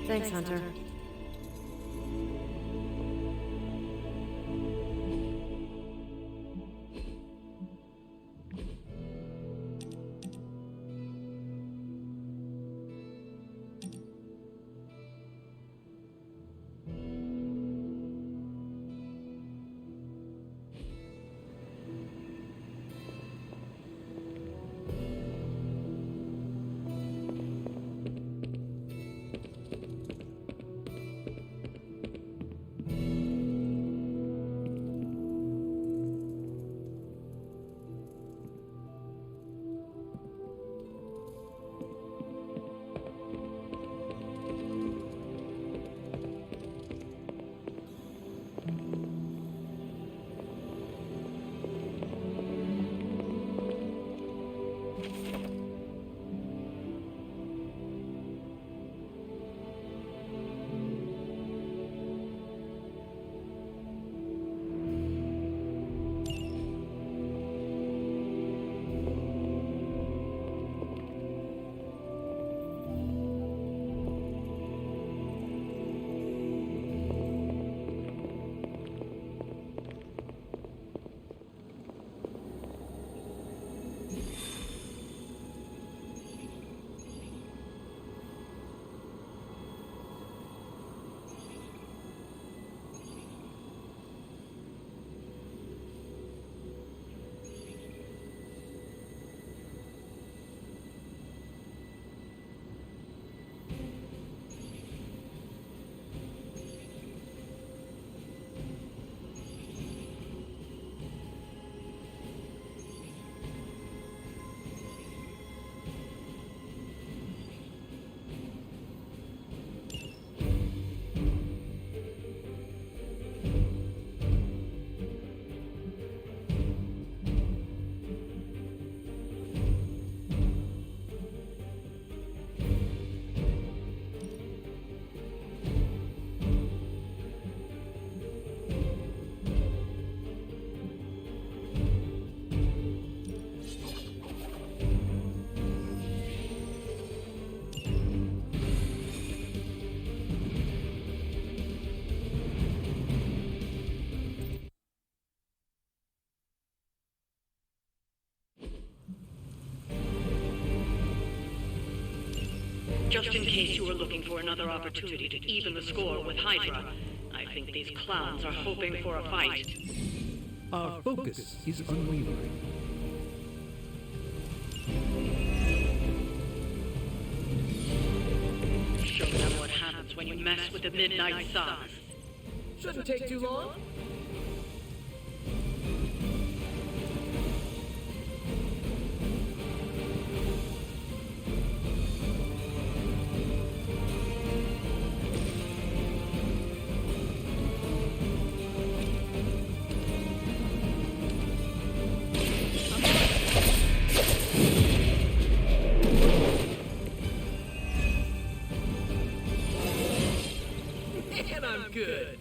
Thanks, Hunter. Just in case you were looking for another opportunity to even the score with Hydra, I think these clowns are hoping for a fight. Our focus is unwavering. Show them what happens when you mess with the Midnight Suns. Shouldn't take too long. And I'm good.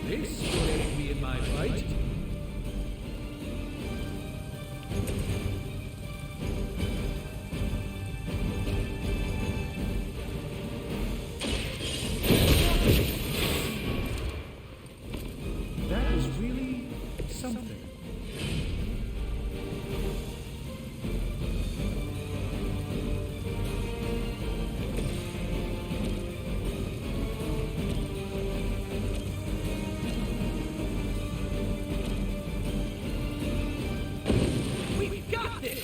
This will aid me in my fight. That is really something. We got this!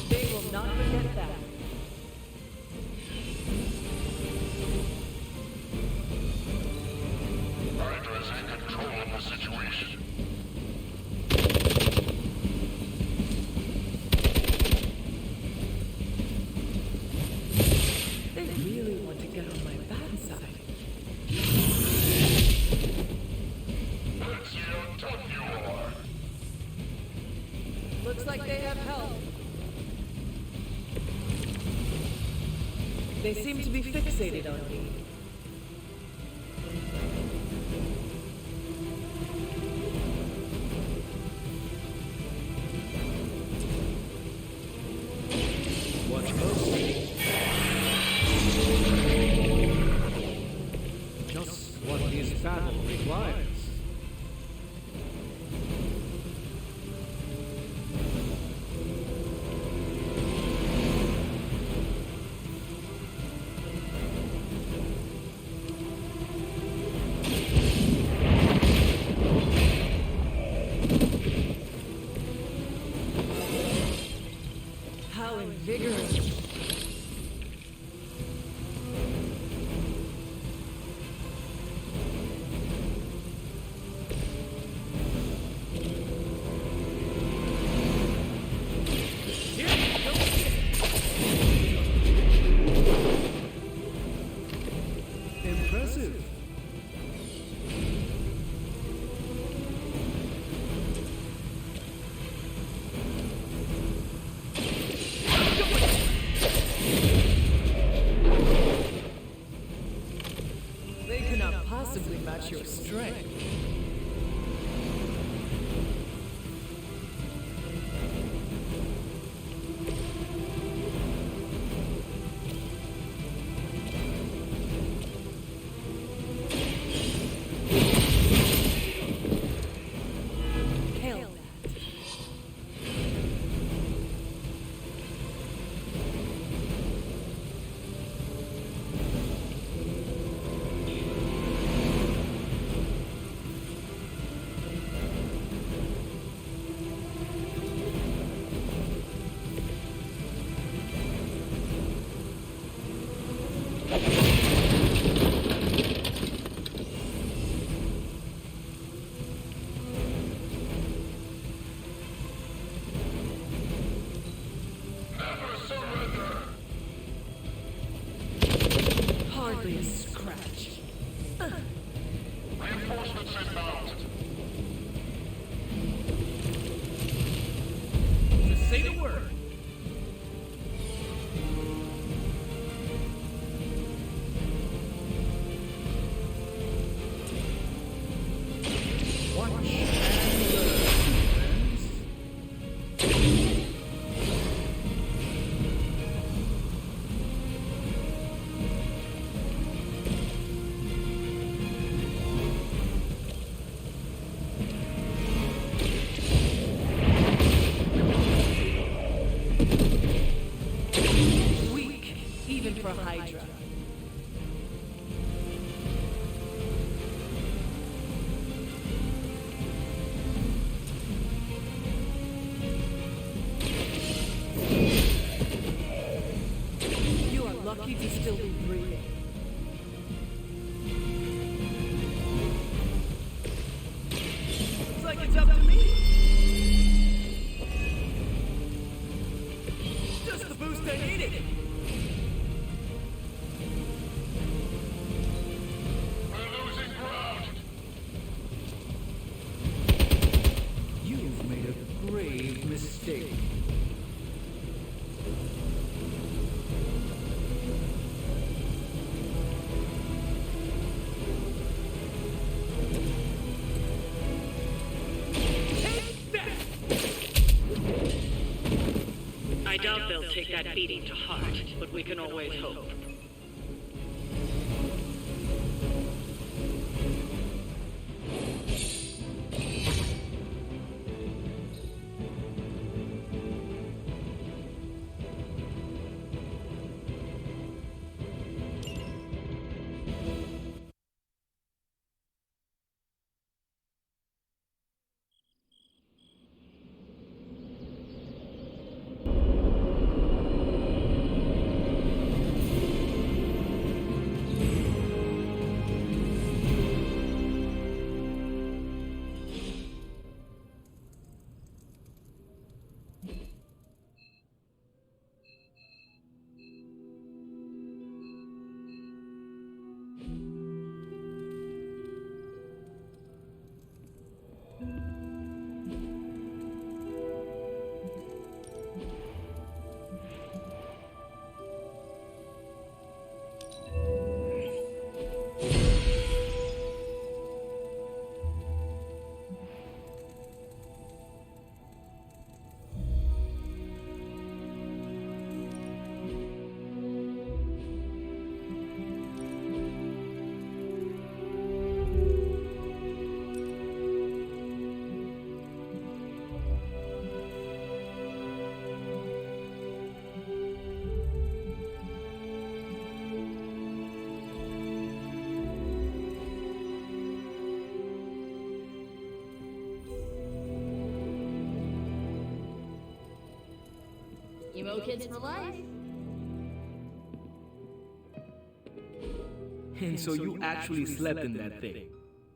They will not forget that. Hydra is in control of the situation. They really want to get on my bad side. They seem to be fixated on me. Watch closely. Just what his battle requires. How invigorating. Impressive. They cannot possibly match your strength. Hail that. Never surrender. Hardly a scratch. Reinforcements inbound. Just say the word. Watch and learn, friends. Weak, even for Hydra. You are lucky to still be breathing. Looks like it's up to me. Just the boost I needed. We're losing ground. You've made a grave mistake. I doubt they'll take that beating to heart, but we can always hope. Emo kids for life. And so you actually slept in that thing.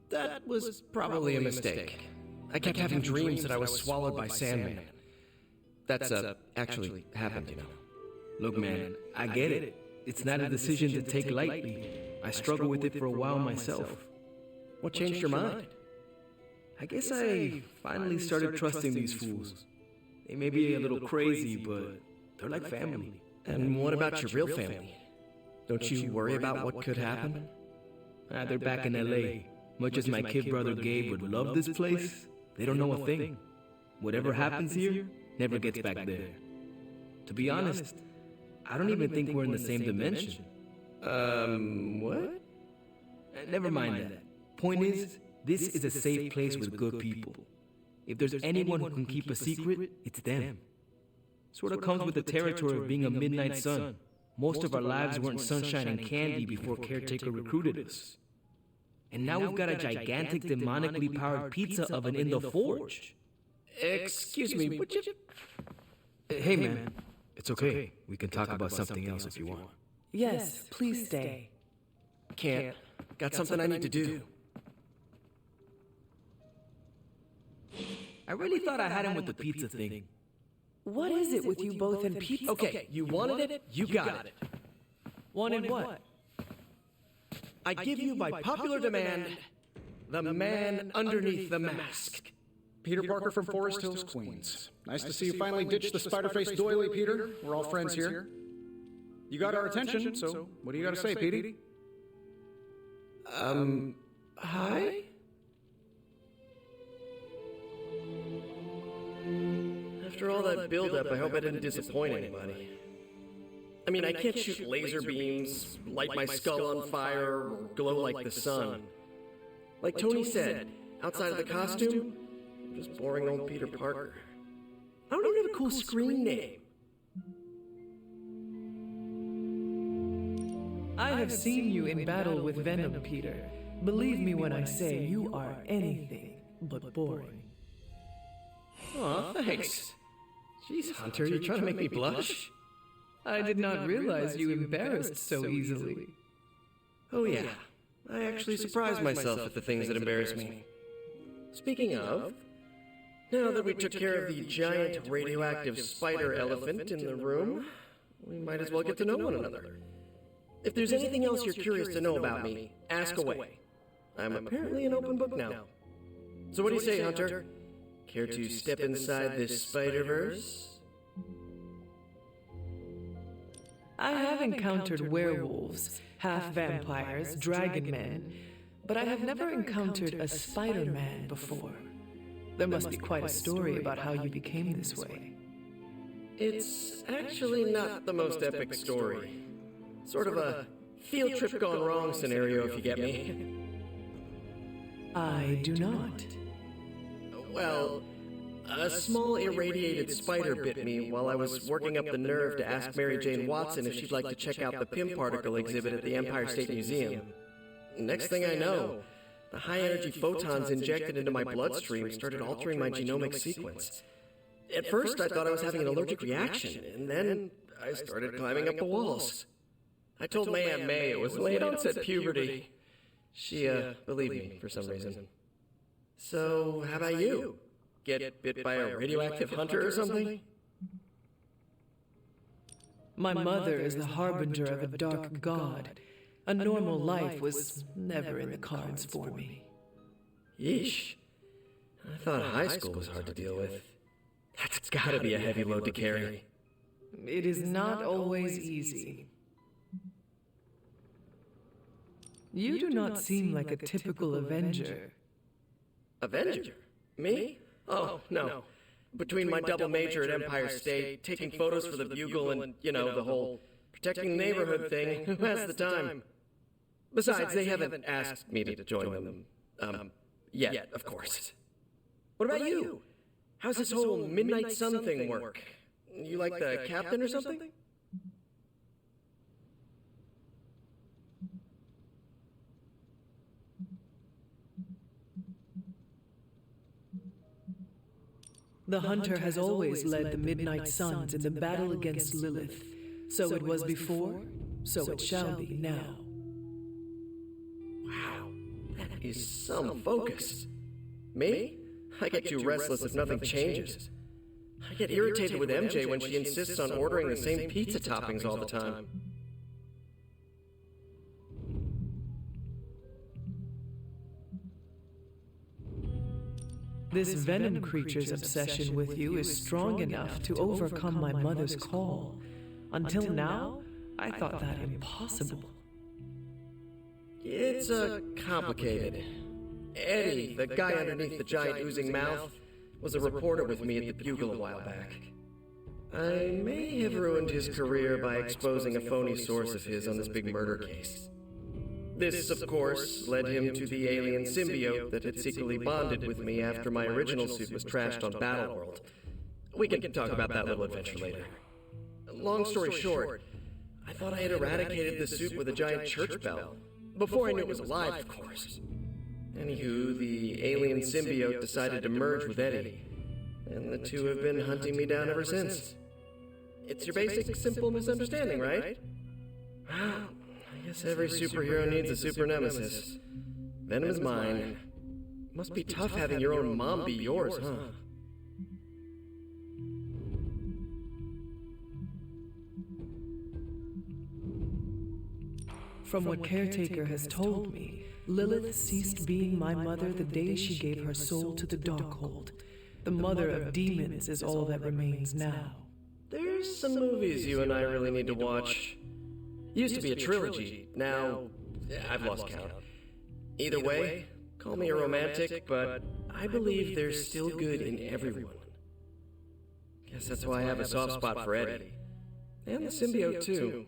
That was probably a mistake. I kept having dreams that I was swallowed by Sandman. That's actually happened, you know. Look, man, I get it. It's not a decision to take lightly. I struggled with it for a while myself. What changed your mind? I guess I finally started trusting these fools. They may be a little crazy, but they're like family. And what about your real family? Don't you worry about what could happen? They're back in LA. Much as my kid brother Gabe would love this place, they don't know a thing. Whatever happens here never gets back there. To be honest, I don't even think we're in the same dimension. What? Never mind that. Point is, this is a safe place with good people. If there's anyone who can keep a secret, it's them. Sort of comes with the territory of being a midnight sun. Most of our lives weren't sunshine and candy before Caretaker recruited us. And now we've got a gigantic demonically powered pizza oven in the forge. Excuse me, would you... Hey man, it's okay. We can talk about something else if you want. Yes, please stay. Can't. Got something I need to do. I really thought I had him with the pizza thing. What is it with you both and pizza? Okay, you wanted it, you got it. Wanted what? I give you by popular demand, the man underneath the mask. Peter Parker from Forest Hills, Queens. Nice to see you finally ditched the spider-faced doily, Peter. We're all friends here. You got our attention, so what do you got to say, Petey? Hi? After all that build-up, I hope I didn't disappoint anybody. I mean, I can't shoot laser beams, light my skull on fire, or glow like the sun. Like Tony said, outside of the costume, I'm just boring old Peter Parker. I don't even have a cool screen name. I have seen you in battle with Venom, Peter. Believe me when I say you are anything but boring. Aw, thanks. Jeez, Hunter, you trying to make me blush? I did not realize you embarrassed so easily. Oh yeah, I actually surprised myself at the things that embarrass me. Speaking of, now that we took care of the giant radioactive spider elephant in the room, we might as well get to know one another. If there's anything else you're curious to know about me, ask away. I'm apparently an open book now. So what do you say, Hunter? Care to step inside this Spider-Verse? I have encountered werewolves, half-vampires, dragon men, but I have never encountered a Spider-Man before. There must be quite a story about how you became this way. It's actually not the most epic story. Sort of a field trip gone wrong scenario, if you get me. I do not. Well, a small irradiated spider bit me while I was working up the nerve to ask Mary Jane Watson if she'd like to check out the Pym particle exhibit at the Empire State Museum. Next thing I know, the high-energy photons injected into my bloodstream started altering my genomic sequence. At first, I thought I was having an allergic reaction, and then I started climbing up the walls. I told my Aunt May it was late-onset puberty. She, believed me for some reason. So, how about you? Get bit by a radioactive hunter or something? My mother is the harbinger of a dark god. A normal life was never in the cards for me. Yeesh. I thought high school was hard to deal with. That's gotta be a heavy load to carry. It is not always easy. You do not seem like a typical Avenger. Avenger? Me? Oh, no. Between my double major at Empire State, taking photos for the Bugle, and, you know, the whole protecting the neighborhood thing, who has the time? Besides, they haven't asked me to join them. Yet, of course. What about you? How's this whole Midnight Sun thing work? You like the captain or something? The Hunter has always led the Midnight Suns in the battle against Lilith. So it was before, so it shall be now. Wow, that is some focus. Me? I get too restless if nothing changes. I get irritated with MJ when she insists on ordering the same pizza toppings all the time. This venom creature's obsession with you is strong enough to overcome my mother's call. Until now, I thought that impossible. It's complicated. Eddie, the guy underneath the giant oozing mouth, was a reporter with me at the Bugle a while back. I may have ruined his career by exposing a phony source of his on this big murder case. This, of course, led him to the alien symbiote that had secretly bonded with me after my original suit was trashed on Battleworld. We can talk about that little adventure later. Long story short, I thought I had eradicated the suit with a giant church bell. Before I knew it was alive, of course. Anywho, the alien symbiote decided to merge with Eddie, and the two have been hunting me down ever since. It's your basic, simple misunderstanding, right? Well, I guess every superhero needs a super nemesis. Venom is mine. Must be tough having your own mom be yours, huh? From what Caretaker has told me, Lilith ceased being my mother the day she gave her soul to the Darkhold. The mother of demons is all that remains now. There's some movies you and I really need to watch. Used to be a trilogy, now I've lost count. Either way, call me a romantic, but I believe there's still good in everyone. Guess that's why I have a soft spot for Eddie. And the symbiote, too.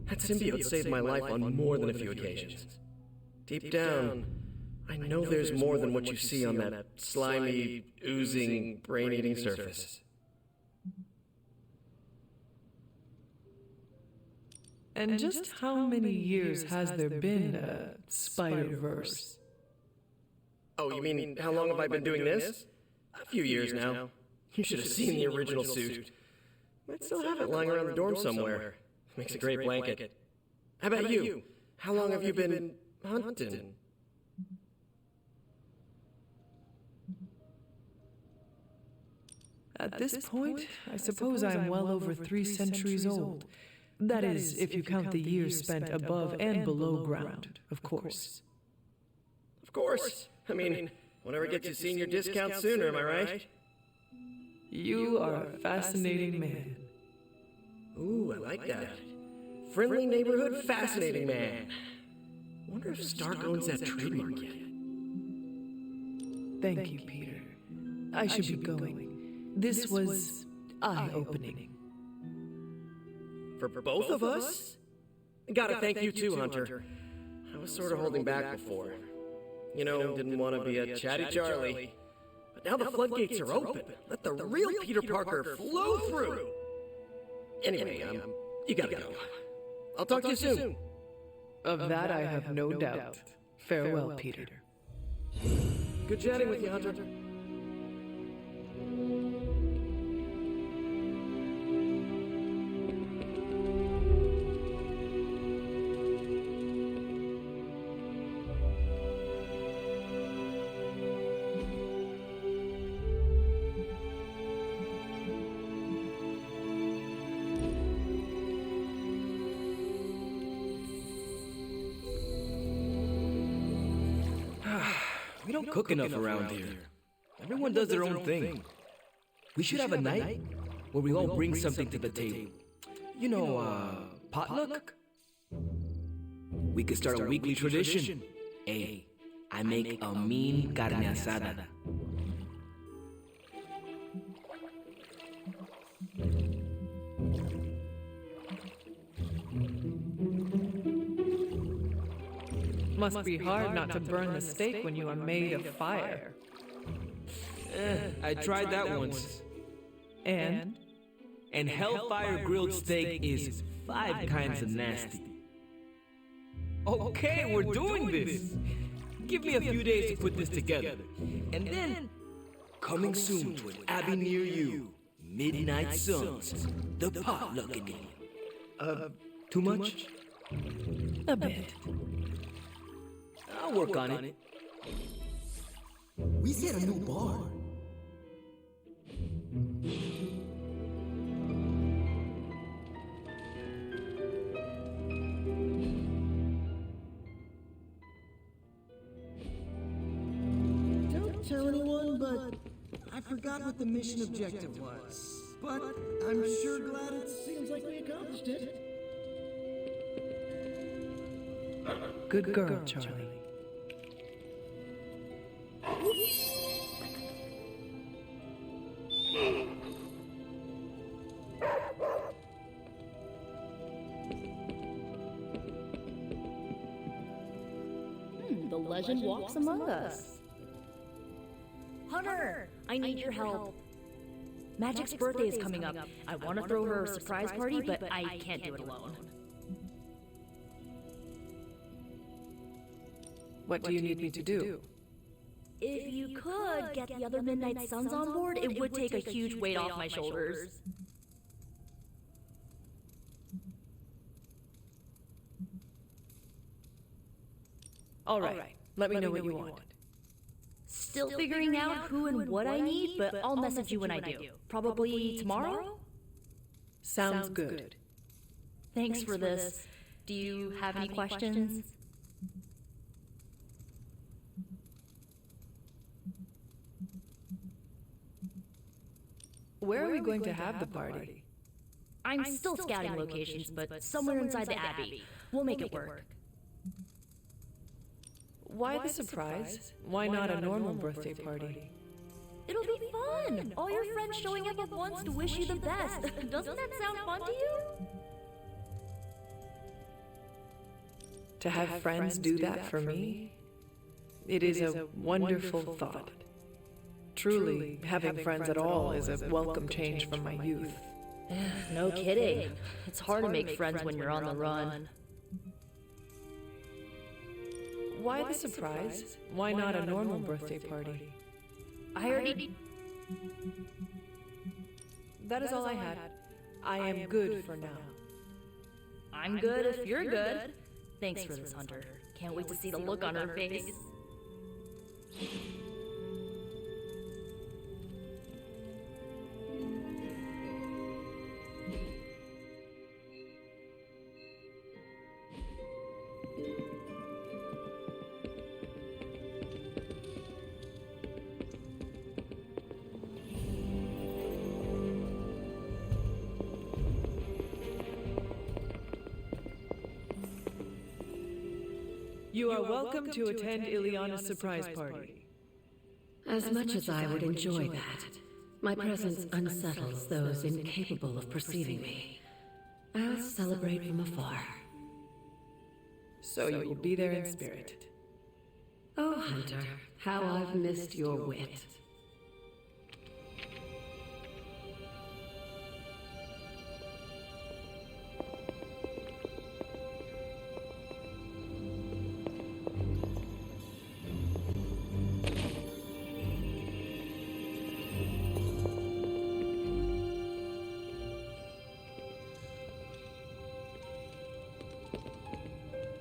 That symbiote saved my life on more than a few occasions. Deep down, I know there's more than what you see on that slimy, oozing, brain-eating surface. And just how many years has there been a Spider-Verse? Oh, you mean how long have I been doing this? A few years now. You should have seen the original suit. Might still have it lying around the dorm somewhere. Makes a great blanket. How about you? How long have you been hunting? At this point, I suppose I'm well over 3 centuries old. That is, if you count the years spent above and below ground, of course. Of course. I mean, whatever gets you senior discount sooner, am I right? You are a fascinating man. Ooh, I like that. Friendly neighborhood, fascinating man. Wonder if Stark owns that trademark yet. Thank you, Peter. I should be going. This was eye-opening. For both of us? Gotta thank you too, Hunter. I was sort of holding back before. You know, didn't want to be a chatty Charlie. But now the floodgates are open. Let the real Peter Parker flow through. Anyway, you gotta go. I'll talk to you soon. Of that I have no doubt. Farewell, Peter. Good chatting with you, Hunter. We don't cook enough around here. Everyone does their own thing. We should have a night where we all bring something to the table. You know, potluck? We could start a weekly tradition. Hey, I make a mean carne asada. Must be hard not to burn the steak when you are made of fire. I tried that once. And? And hellfire grilled steak is 5 kinds of nasty. Okay, we're doing this. Give me a few days to put this together. And then Coming soon to an abbey near you. Midnight Suns. The potluck again. Too much? A bit. I'll work on it. We set a new bar. Don't tell anyone, but I forgot what the mission objective was. But I'm sure glad it seems like we accomplished it. Good girl, Charlie. The legend walks among us. Hunter, I need your help. Magic's birthday is coming up. I want to throw her a surprise party, but I can't do it alone. What do you need me to do? If you could get the other Midnight Suns on board, it would take a huge weight off my shoulders. All right. Let me know what you want. Still figuring out who and what I need, but I'll message you when I do. Probably tomorrow? Sounds good. Thanks for this. Do you have any questions? Where are we going to have the party? I'm still scouting locations, but somewhere inside the Abbey. We'll make it work. Why the surprise? Why not a normal birthday party? It'll be fun! All your friends showing up at once to wish you the best. Doesn't that sound fun to you? To have friends do that for me? It is a wonderful thought. Truly, having friends at all is a welcome change from my youth. No kidding. It's hard to make friends when you're on the run. Why the surprise? Why not a normal birthday party? I already... That is all I had. I am good for now. I'm good if you're good. Thanks for this, Hunter. Can't wait to see the look on her face. You are welcome to attend Ileana's surprise party. As much as I would enjoy that, my presence unsettles those incapable of perceiving me. I'll celebrate from afar. So you will be there in spirit. Oh, Hunter, how I've missed your wit.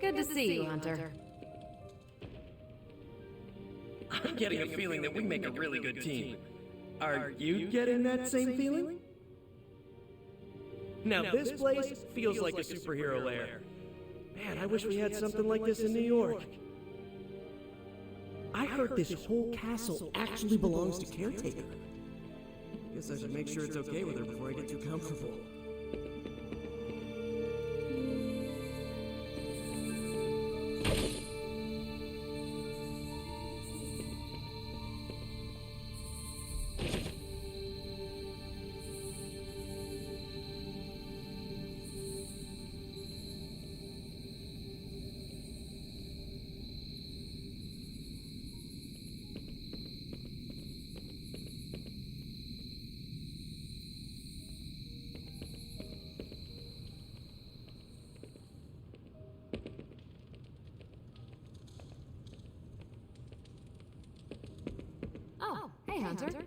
Good to see you, Hunter. I'm getting a feeling that we make a really good team. Are you getting that same feeling? Now this place feels like a superhero lair. Man, I wish we had something like this in New York. I heard this whole castle actually belongs to Caretaker. Guess I should make sure it's okay with her before I get too comfortable. Hunter?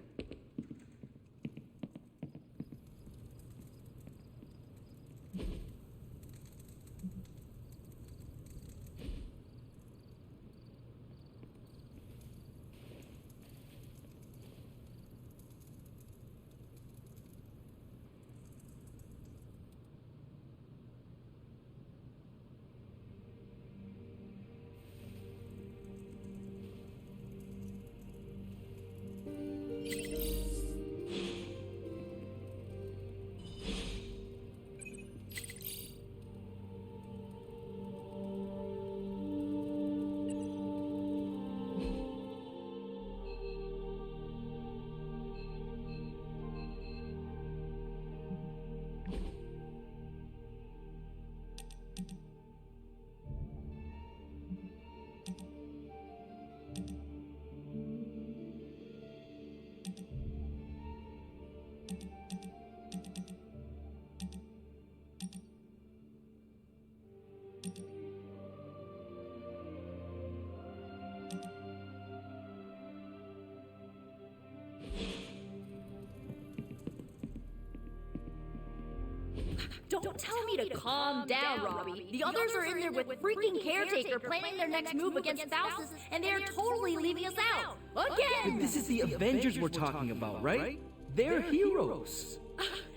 Don't tell me to calm down, Robbie. The others are in there with freaking Caretaker planning their next move against Faustus, and they're totally leaving us out. Again! This is the Avengers we're talking about, right? They're heroes.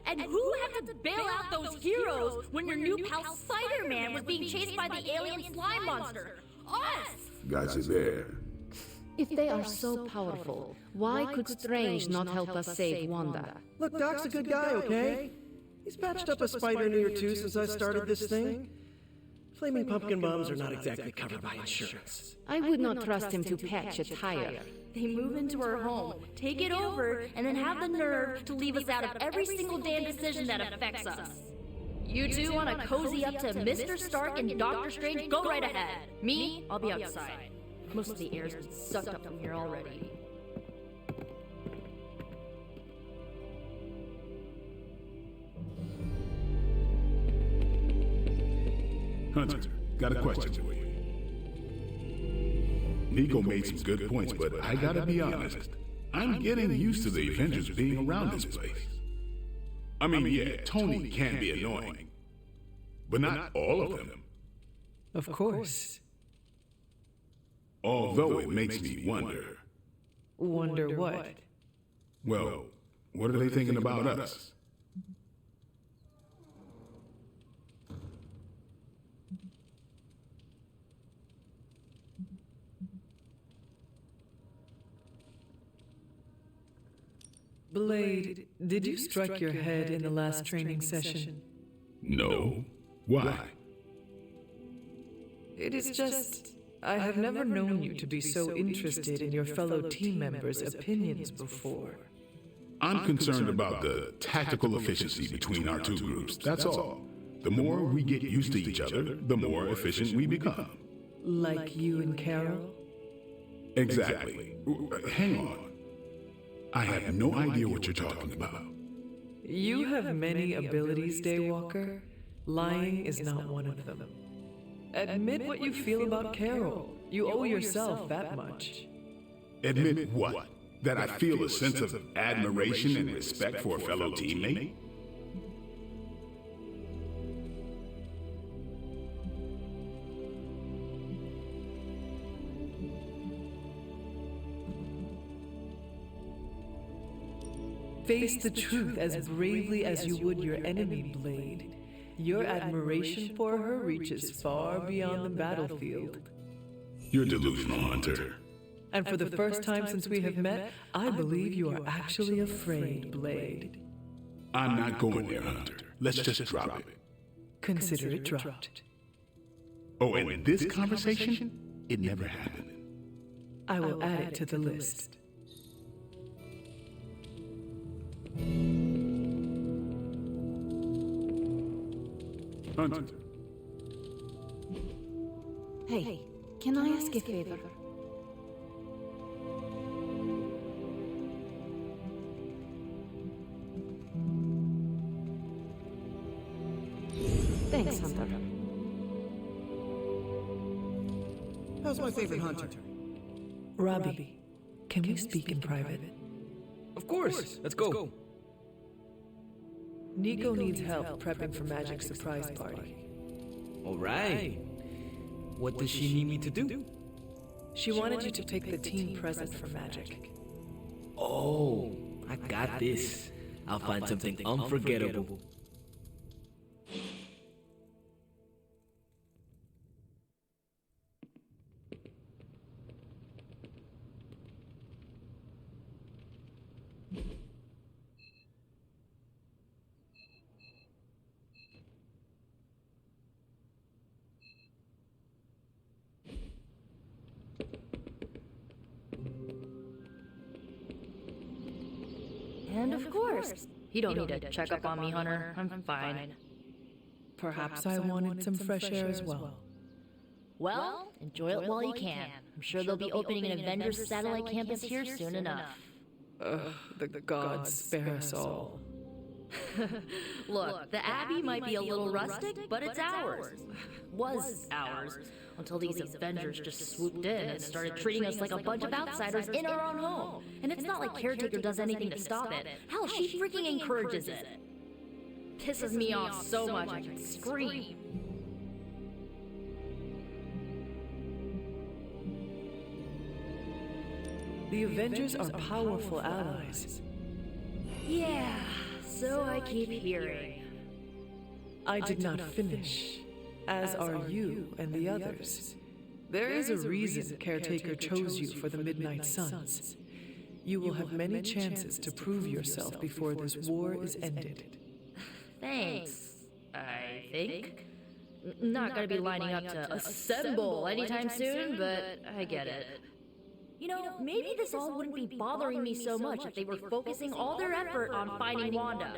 And who had to bail out those heroes when your new pal Spider-Man was being chased by the alien slime monster? Us! Got you there. If they are so powerful, why could Strange not help us save Wanda? Look, Doc's a good guy, okay? He's patched up a spider knee or two since I started this thing. Flaming pumpkin bombs are not exactly covered by insurance. I would not trust him to patch a tire. They move into our home, take it over, and then have the nerve to leave us out of every single damn decision that affects us. You two want to cozy up to Mr. Stark and Doctor Strange? Go right ahead. Me, I'll be outside. Most of the air's been sucked up from here already. Hunter, got a question for you. Nico made some good points, but I gotta be honest. I'm getting used to the Avengers being around this place. I mean, yeah, Tony can be annoying, but not all of them. Of course. Although it makes me wonder. Wonder what? Well, what are they thinking about us? Blade, did you strike your head in the last training session? No. Why? It is just, I have never known you to be so interested in your fellow team members' opinions before. I'm concerned about the tactical efficiency between our two groups, that's all. The more we get used to each other, the more efficient we become. Like you and Carol? Exactly. Hang on. I have no idea what you're talking about. You have many abilities, Daywalker. Lying is not one of them. Admit what you feel about Carol. You owe yourself that much. Admit what? That I feel a sense of admiration and respect for a fellow teammate? Face the truth as bravely as you would your enemy, Blade. Your admiration for her reaches far beyond the battlefield. You're delusional, Hunter. And for the first time since we have met, I believe you are actually afraid, Blade. I'm not going there, Hunter. Let's just drop it. Consider it dropped. Oh, and this conversation? It never happened. I will add it to the list. Hunter. Hey, can I ask a favor? Thanks, Hunter. How's my favorite hunter? Robbie, can we speak in private? Of course. Let's go. Nico needs help prepping for Magic's surprise party. All right. What does she need me to do? She wanted you to pick the team present for Magic. Oh, I got this. I'll find something unforgettable. And of course. You don't need to check up on me, Hunter. I'm fine. Perhaps I wanted some fresh air as well. Well, enjoy it while you can. I'm sure they'll be opening an Avengers satellite campus here soon enough. The gods spare us all. Look, the Abbey might be a little rustic, but it's ours. Was ours. Until these Avengers just swooped in and started treating us like a bunch of outsiders in our own home. And it's not like Caretaker does anything to stop it. Hell, she freaking encourages it. Pisses me off so much I can scream. The Avengers are powerful allies. Yeah, so I keep hearing. I did not finish, as are you and the others. There is a reason Caretaker chose you for the Midnight Suns. You will have many chances to prove yourself before this war is ended. Thanks, I think. Not gonna be lining up to assemble anytime soon, but I get it. You know, maybe this all wouldn't be bothering me so much if they were focusing all their effort on finding Wanda.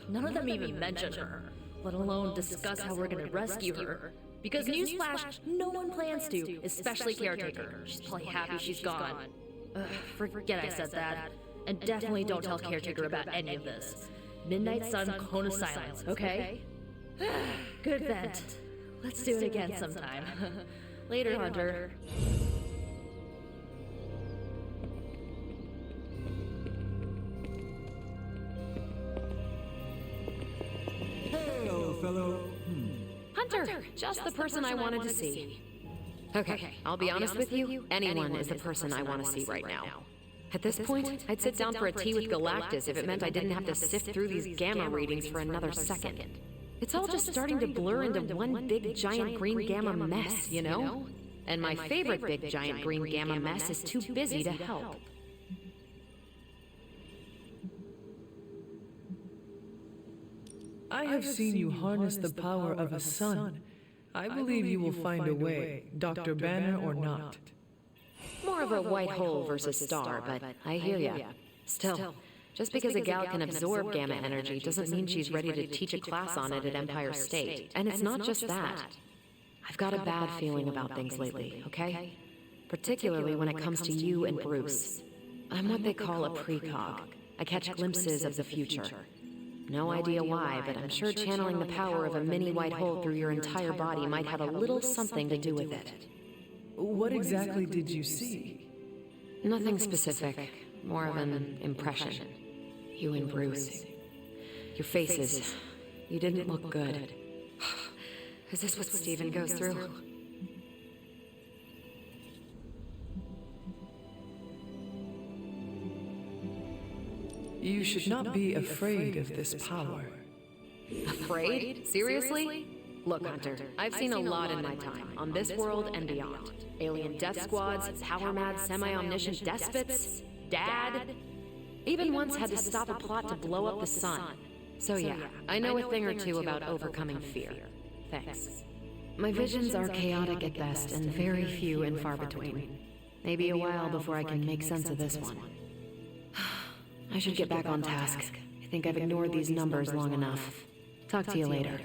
None of them even mention her, let alone discuss how we're gonna rescue her. Because newsflash, no one plans to, especially Caretaker. She's probably happy she's gone. Forget I said that. And definitely don't tell Caretaker about any of this. Midnight Sun, Cone of Silence, okay? Good vent. Let's do it again sometime. Later, Hunter. Hello, fellow. Hunter, just the person I wanted to see. Okay, I'll be honest with you, anyone is the person I want to see right now. At this point, I'd sit down for a tea with Galactus if it meant I didn't have to sift through these gamma readings for another second. It's all just starting to blur into one big giant green gamma mess, you know? And my favorite big giant green gamma mess is too busy to help. I have seen you harness the power of a sun. I believe you will find a way, Dr. Banner or not. More of a white hole versus star, but I hear ya. Still, just because a gal can absorb gamma energy doesn't mean she's ready to teach a class on it at Empire State. And it's not just that. I've got a bad feeling about things lately, okay? Particularly when it comes to you and Bruce. I'm what they call a precog. I catch glimpses of the future. No idea why, but I'm sure channeling the power of a mini white hole through your entire body might have a little something to do with it. What exactly did you see? Nothing specific, more of an impression. You and Bruce. Your faces. You didn't look good. Is this what Steven goes through? You should not be afraid of this power. Afraid? Seriously? Look, Hunter, I've seen a lot in my time, on this world and beyond. Alien death squads, power-mad, semi-omniscient despots, Dad. Even once had to stop a plot to blow up the sun. So yeah, I know a thing or two about overcoming fear. Thanks. My visions are chaotic at best and very few and far between. Maybe a while before I can make sense of this one. I should get back on task. I think I've ignored these numbers long enough. Talk to you later.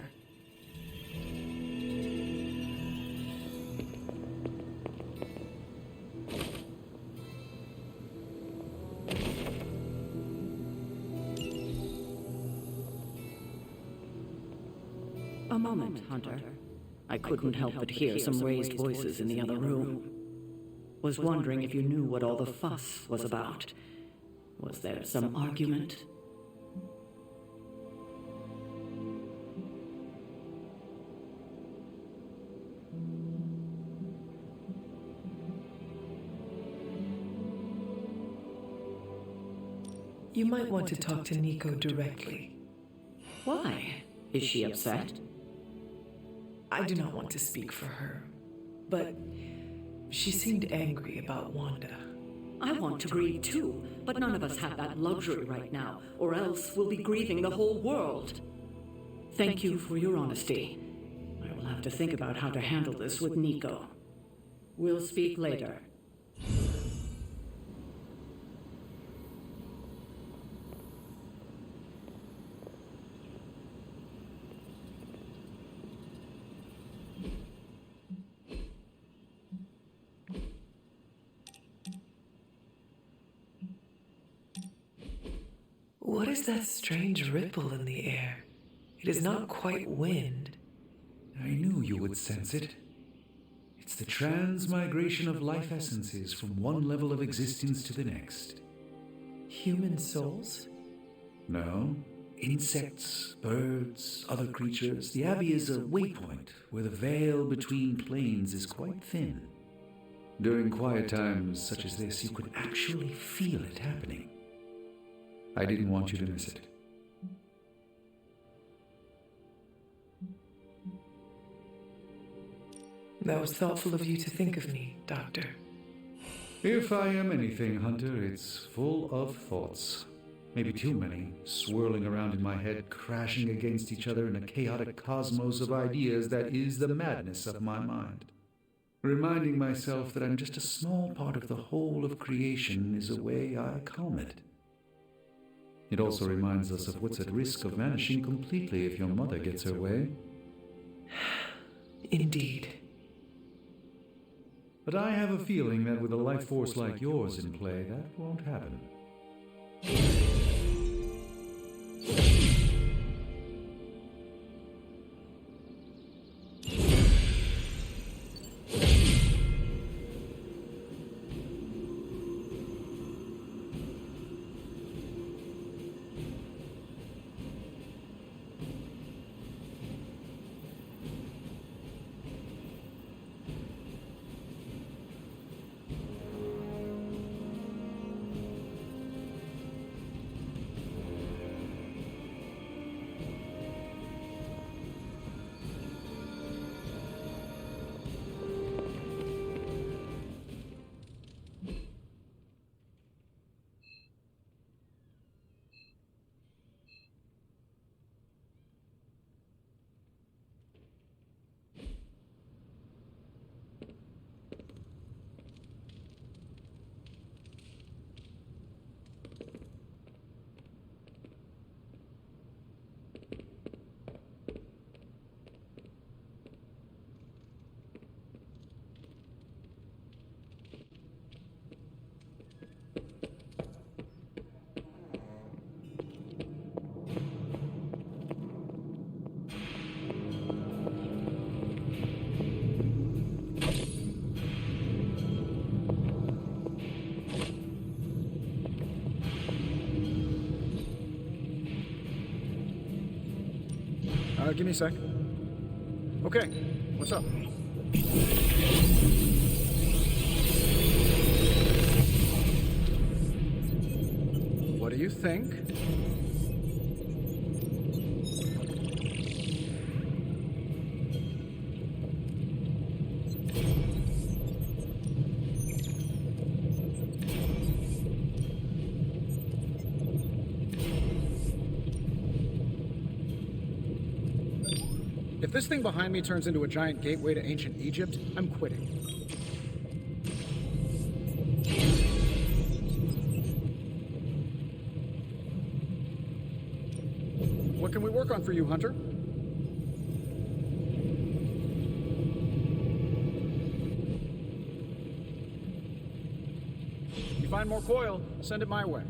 A moment, Hunter. I couldn't help but hear some raised voices in the other room. Was wondering if you knew what all the fuss was about. Was there some argument? You might want to talk to Nico directly. Why? Is she upset? I do not want to speak for her, but she seemed angry about Wanda. I want to grieve too, but none of us have that luxury right now, or else we'll be grieving the whole world. Thank you for your honesty. I will have to think about how to handle this with Nico. We'll speak later. What is that strange ripple in the air? It is not quite wind. I knew you would sense it. It's the transmigration of life essences from one level of existence to the next. Human souls? No. Insects, birds, other creatures. The Abbey is a waypoint where the veil between planes is quite thin. During quiet times such as this, you could actually feel it happening. I didn't want you to miss it. That was thoughtful of you to think of me, Doctor. If I am anything, Hunter, it's full of thoughts. Maybe too many, swirling around in my head, crashing against each other in a chaotic cosmos of ideas that is the madness of my mind. Reminding myself that I'm just a small part of the whole of creation is a way I calm it. It also reminds us of what's at risk of vanishing completely if your mother gets her way. Indeed. But I have a feeling that with a life force like yours in play, that won't happen. Give me a sec. Okay, what's up? What do you think? If this thing behind me turns into a giant gateway to ancient Egypt, I'm quitting. What can we work on for you, Hunter? If you find more coil, send it my way.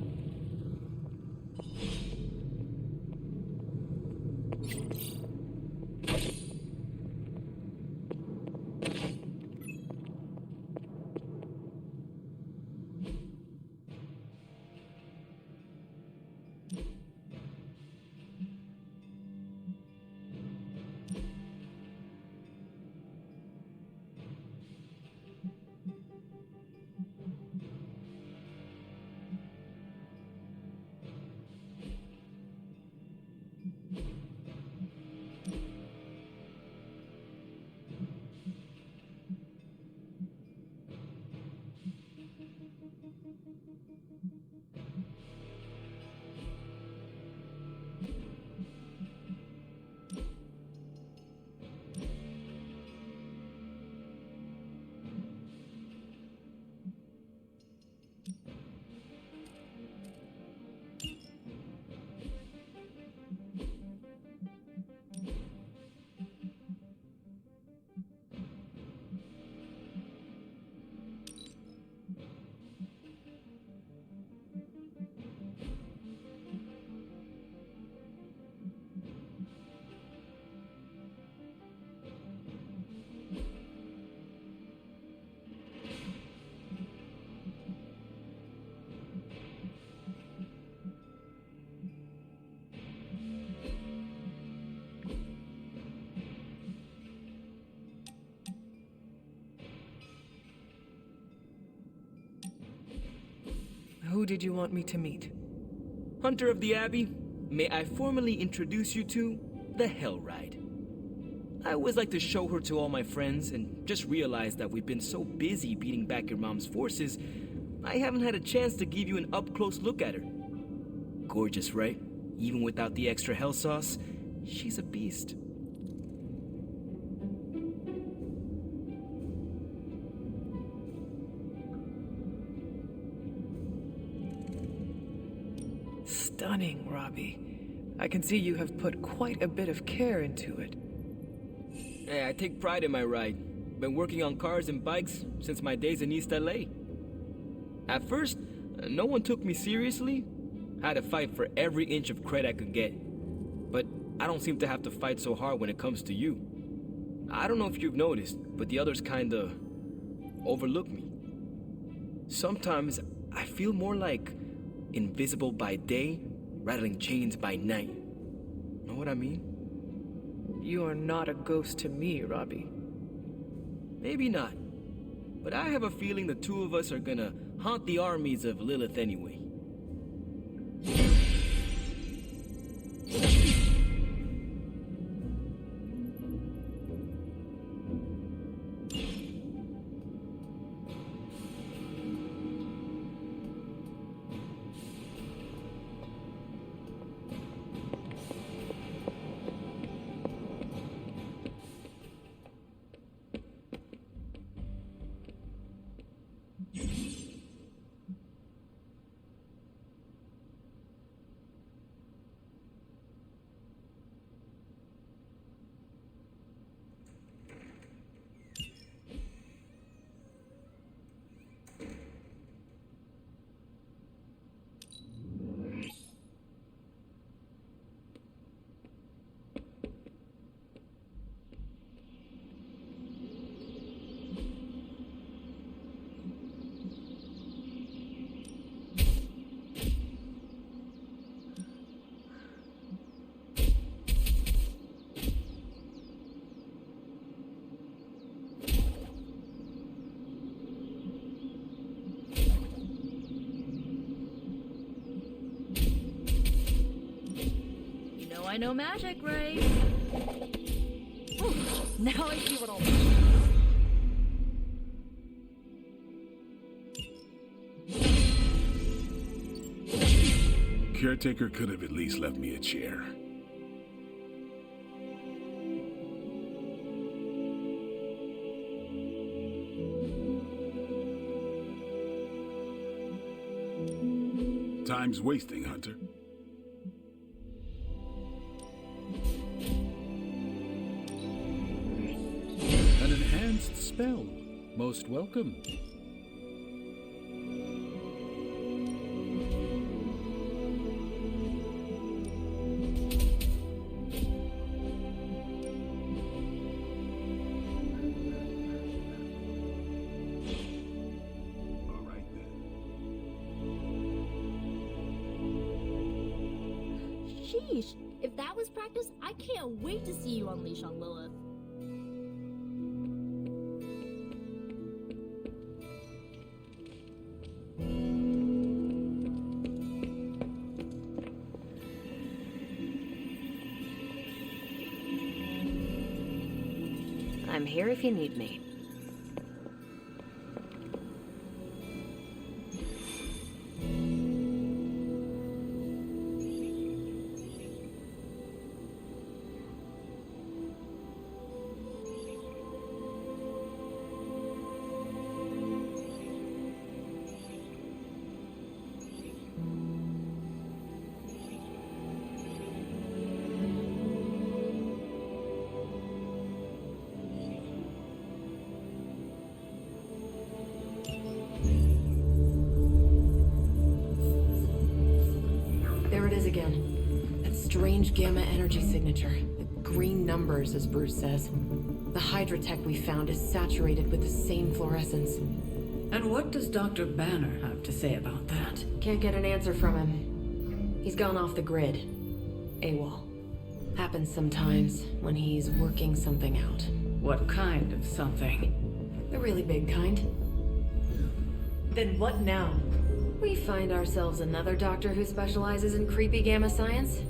Who did you want me to meet? Hunter of the Abbey, may I formally introduce you to the Hell Ride. I always like to show her to all my friends and just realized that we've been so busy beating back your mom's forces, I haven't had a chance to give you an up-close look at her. Gorgeous, right? Even without the extra hell sauce, she's a beast. Stunning, Robbie. I can see you have put quite a bit of care into it. Hey, I take pride in my ride. Been working on cars and bikes since my days in East LA. At first, no one took me seriously. I had to fight for every inch of cred I could get. But I don't seem to have to fight so hard when it comes to you. I don't know if you've noticed, but the others kinda overlook me. Sometimes I feel more like invisible by day, rattling chains by night. Know what I mean? You are not a ghost to me, Robbie. Maybe not. But I have a feeling the two of us are gonna haunt the armies of Lilith anyway. I know magic, right? Ooh, now I see what all Caretaker could have at least left me a chair. Time's wasting, Hunter. An enhanced spell. Most welcome. Sheesh. If that was practice, I can't wait to see you unleash on Lilith. I'm here if you need me. Again. That strange gamma energy signature. The green numbers, as Bruce says. The Hydra tech we found is saturated with the same fluorescence. And what does Dr. Banner have to say about that? Can't get an answer from him. He's gone off the grid. AWOL. Happens sometimes when he's working something out. What kind of something? The really big kind. Then what now? We find ourselves another doctor who specializes in creepy gamma science.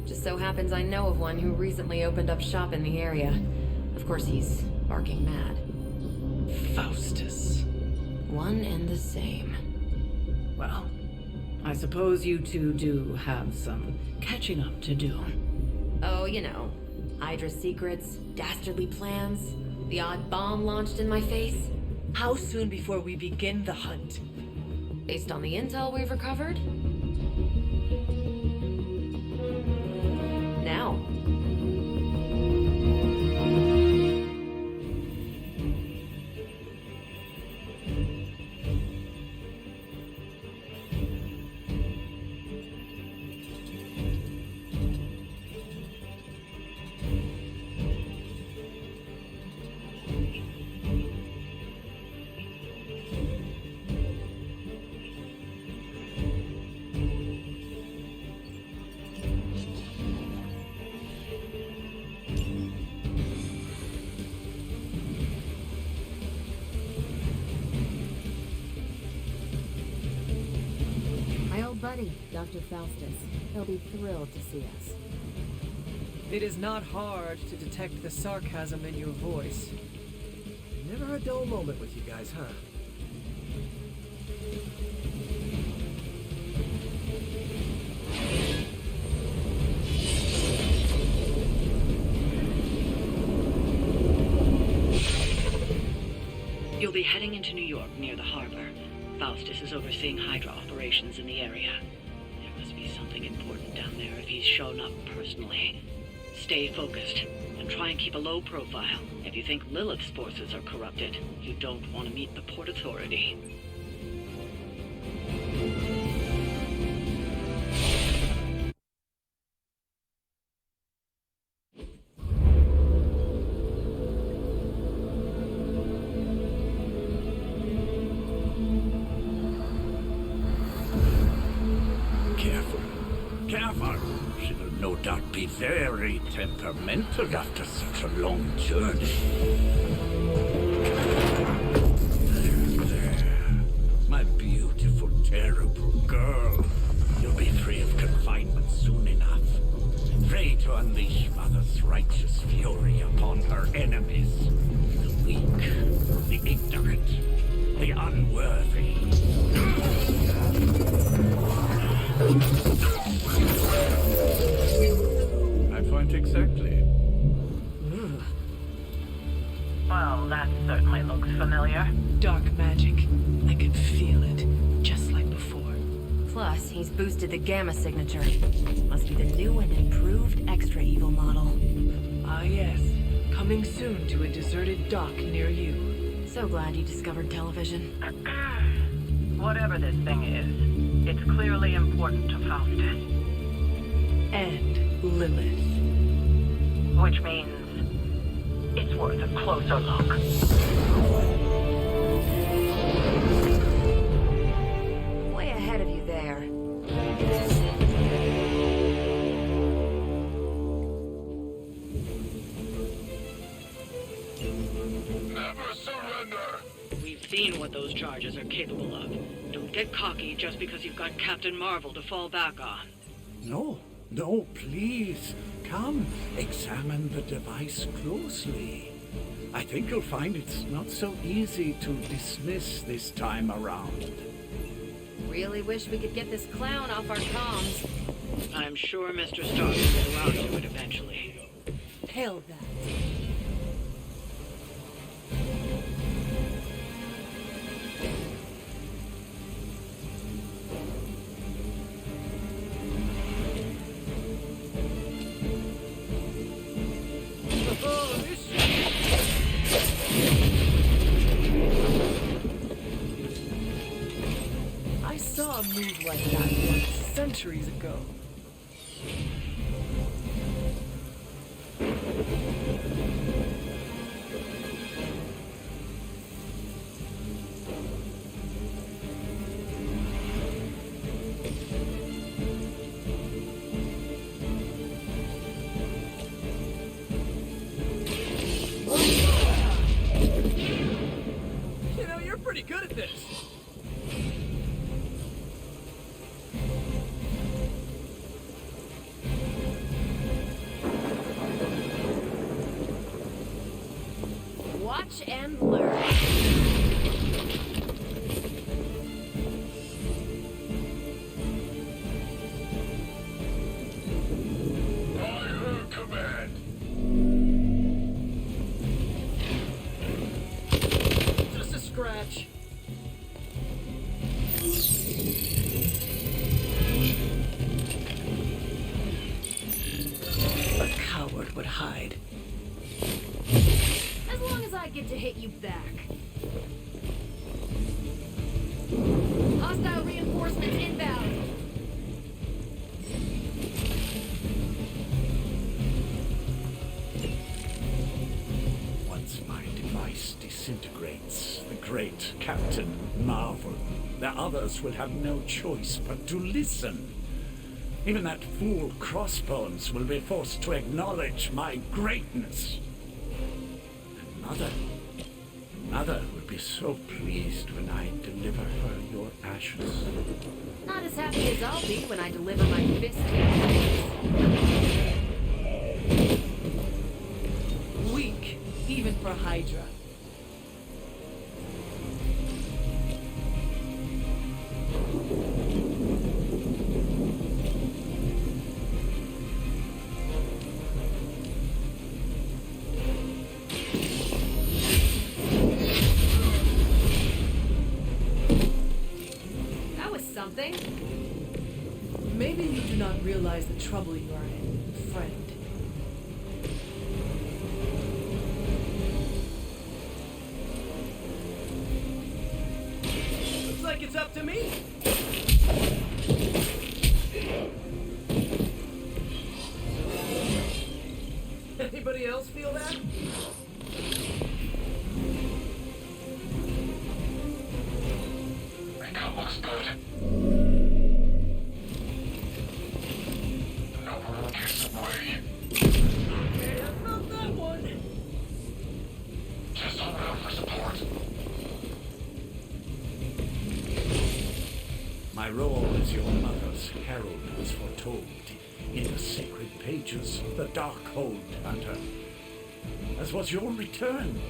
Just so happens I know of one who recently opened up shop in the area. Of course, he's barking mad. Faustus. One and the same. Well, I suppose you two do have some catching up to do. Oh, you know. Hydra secrets, dastardly plans, the odd bomb launched in my face. How soon before we begin the hunt? Based on the intel we've recovered? Now. Buddy, Dr. Faustus. He'll be thrilled to see us. It is not hard to detect the sarcasm in your voice. Never a dull moment with you guys, huh? You'll be heading into New York near the harbor. Faustus is overseeing Hydra operations in the area. There must be something important down there if he's shown up personally. Stay focused, and try and keep a low profile. If you think Lilith's forces are corrupted, you don't want to meet the Port Authority. Be very temperamental after such a long journey. There. My beautiful, terrible girl. You'll be free of confinement soon enough. Free to unleash Mother's righteous fury upon her enemies. The weak, the ignorant, the unworthy. Point exactly. Well, that certainly looks familiar. Dark magic. I can feel it, just like before. Plus, he's boosted the gamma signature. Must be the new and improved extra evil model. Ah yes, coming soon to a deserted dock near you. So glad you discovered television. Whatever this thing is, it's clearly important to Faustus. And Lilith. Which means it's worth a closer look. Way ahead of you there. seen what those charges are capable of. Don't get cocky just because you've got Captain Marvel to fall back on. No, please. Come, examine the device closely. I think you'll find it's not so easy to dismiss this time around. Really wish we could get this clown off our comms. I'm sure Mr. Stark will get around to it eventually. Hell that. I saw a move like that once, centuries ago. You know, you're pretty good at this. Watch and learn. Command. Just a scratch. A coward would hide. As long as I get to hit you back. Hostile reinforcements inbound. Once my device disintegrates, the great Captain Marvel, the others will have no choice but to listen. Even that fool Crossbones will be forced to acknowledge my greatness. And Mother will be so pleased when I deliver her your ashes. Not as happy as I'll be when I deliver my fist. Weak, even for Hydra. Something? Maybe you do not realize the trouble you are in, friend. Looks like it's up to me. Anybody else feel that? Makeup looks good. No one gets away. Okay, I felt that one. Just hold out for support. My role as your mother's herald was foretold in the sacred pages of the Darkhold, Hunter. As was your return.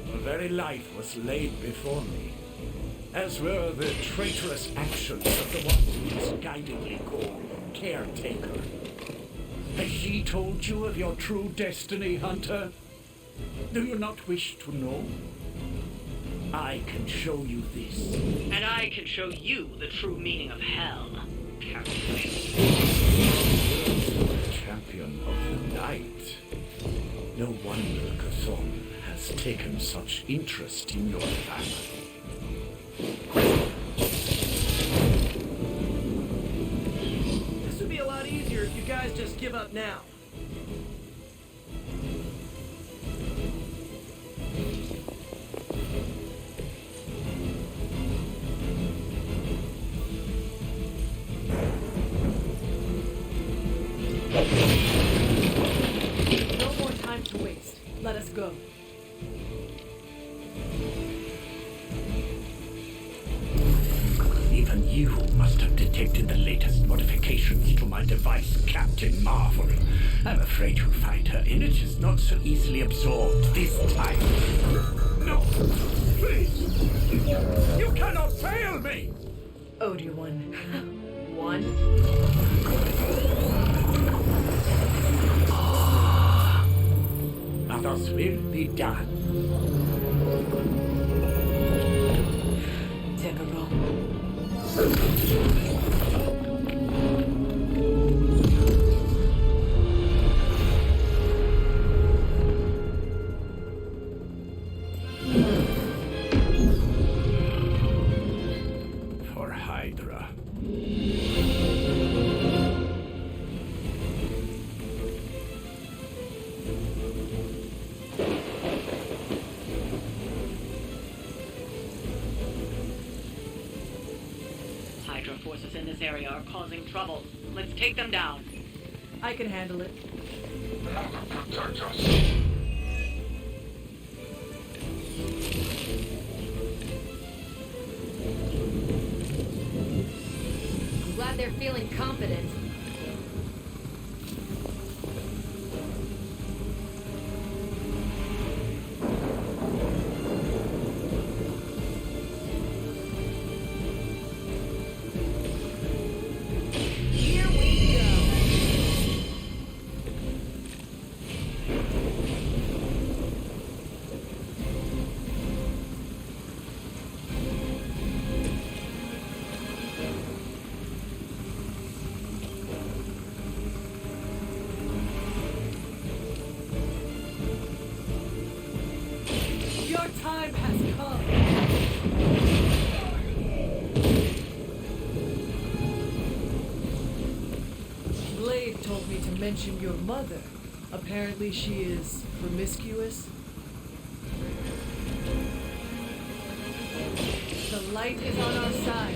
Your very life was laid before me, as were the traitorous actions of the one you misguidedly call Caretaker. Has she told you of your true destiny, Hunter? Do you not wish to know? I can show you this. And I can show you the true meaning of hell, Captain. Champion of the night. No wonder Cthulhu has taken such interest in your family. This would be a lot easier if you guys just give up now. No more time to waste. Let us go. You must have detected the latest modifications to my device, Captain Marvel. I'm afraid you'll find her energy's not so easily absorbed this time. No, please! You cannot fail me! Ode one. One. Others will be done. Take a roll. For Hydra. Hydra forces in this area are causing trouble. Let's take them down. I can handle it. Protect us. I'm glad they're feeling confident. Here we go. Your time has come. Blade told me to mention your mother. Apparently she is promiscuous. The light is on our side.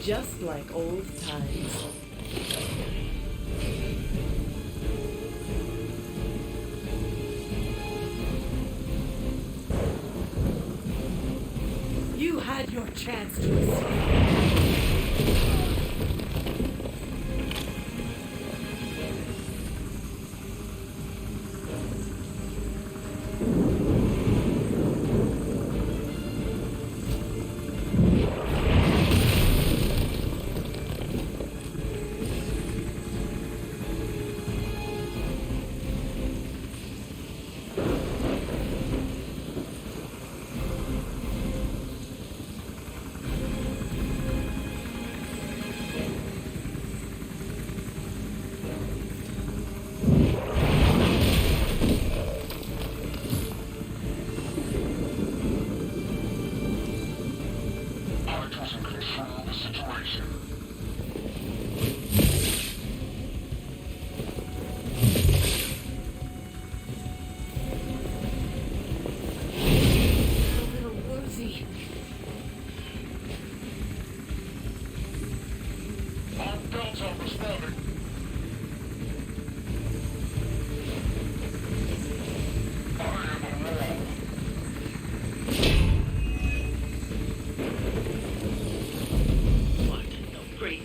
Just like old times. You had your chance to escape.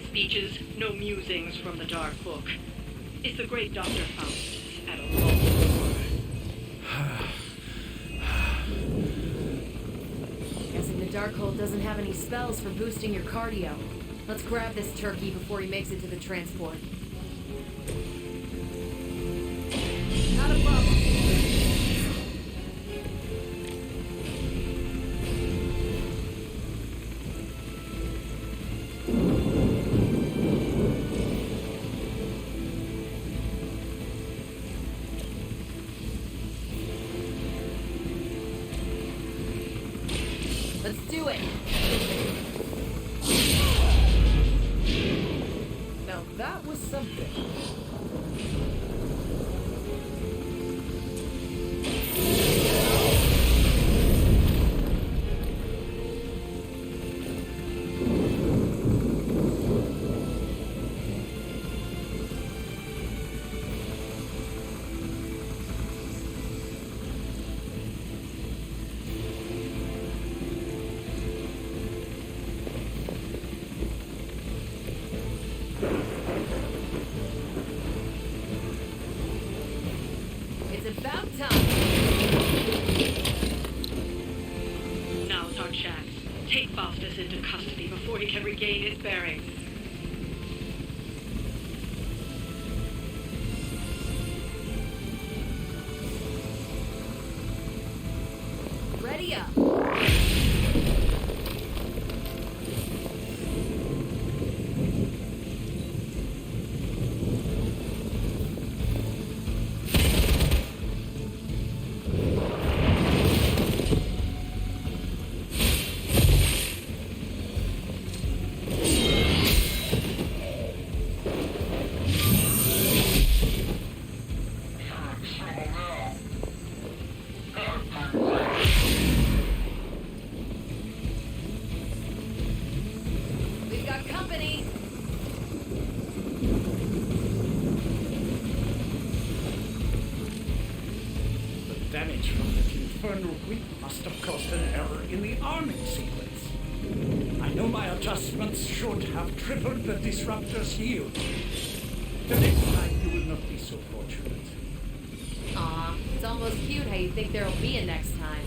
Speeches, no musings from the Dark Book. It's the great Dr. Faustus at a low. Guessing the Darkhold doesn't have any spells for boosting your cardio. Let's grab this turkey before he makes it to the transport. Not a problem. Let's do it! Now that was something. our chance. Take Faustus into custody before he can regain his bearings. Ready up. Damage from the infernal grip must have caused an error in the arming sequence. I know my adjustments should have tripled the disruptor's yield. The next time you will not be so fortunate. Aw, it's almost cute how you think there'll be a next time.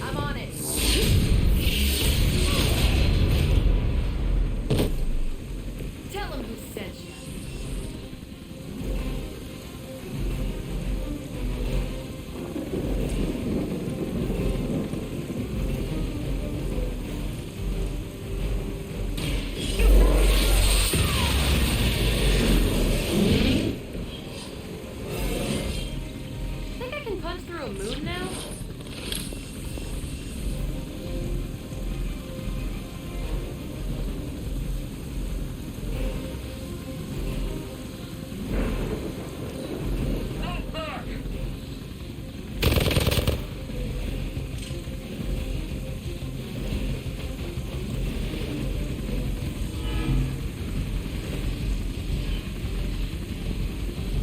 I'm on it. Tell him who sent you. Think I can punch through a moon now?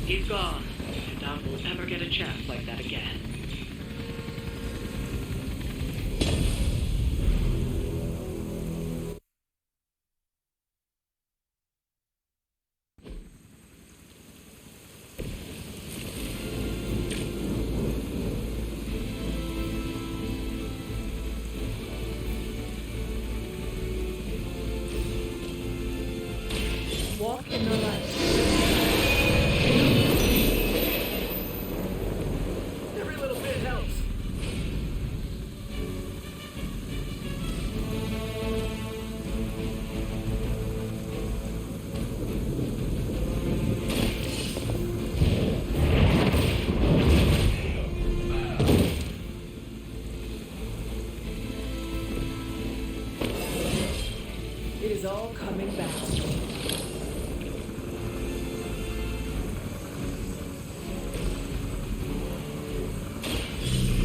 He's gone. I doubt we'll ever get a chance like that again. Walk in the light. Every little bit helps. It is all coming back to me.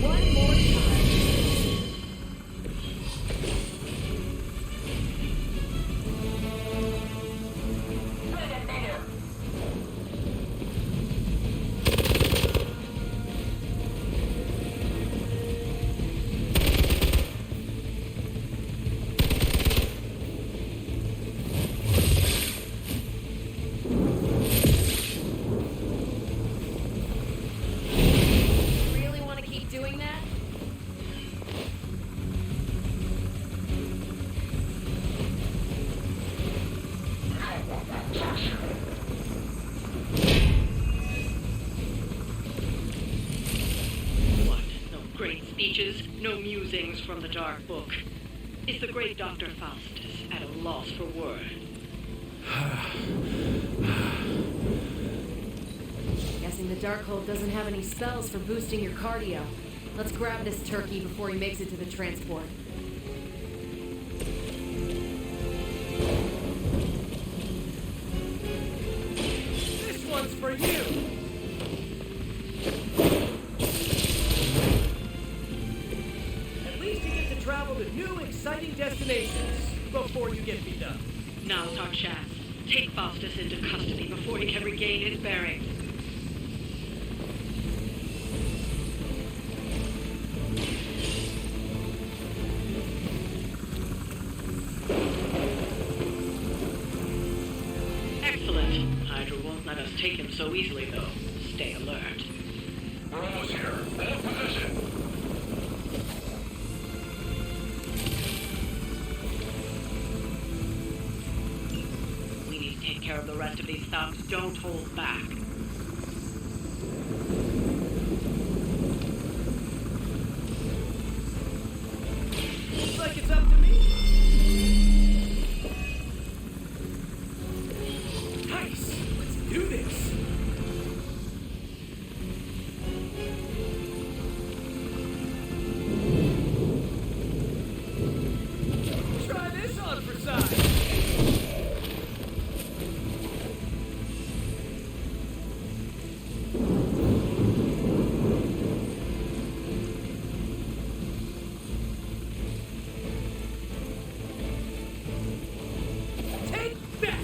One more time. Really want to keep doing that? What? No great speeches, no musings from the Dark Book. Is the great Dr. Faustus at a loss for words? Guessing the Darkhold doesn't have any spells for boosting your cardio. Let's grab this turkey before he makes it to the transport. This one's for you! At least you get to travel to new, exciting destinations before you get beat up. Now's our chance. Take Faustus into custody before he can regain his bearings. take him so easily, though. Stay alert. We're almost here. Hold position. We need to take care of the rest of these thugs. Don't hold back. Looks like it's up to me. Nice. Let's do this. Try this on for size. Take that.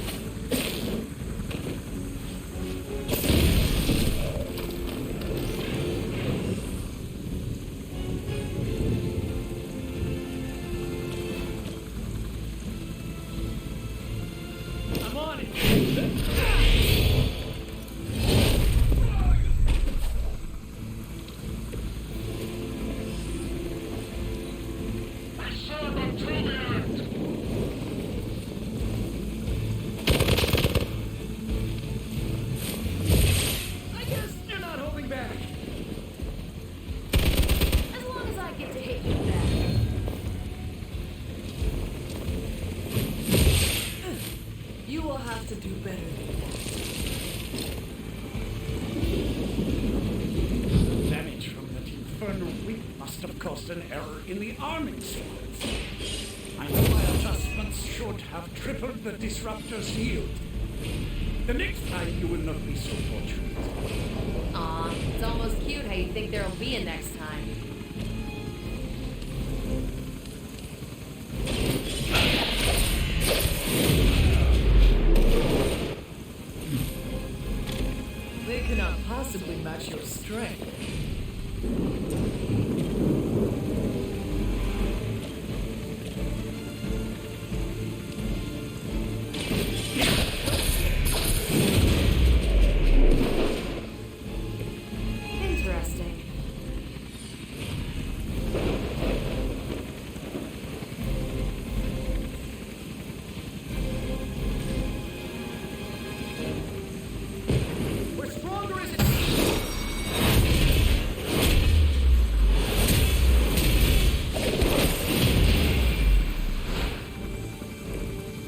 I'm on it. I saw them through there. I guess you're not holding back. As long as I get to hit you back. You will have to do better than Damage from that infernal whip must have caused an error in the arming sequence. I know my adjustments should have tripled the disruptor's yield. The next time you will not be so fortunate. Aw, it's almost cute how you think there'll be a next time. They cannot possibly match your strength. Interesting. We're stronger as it.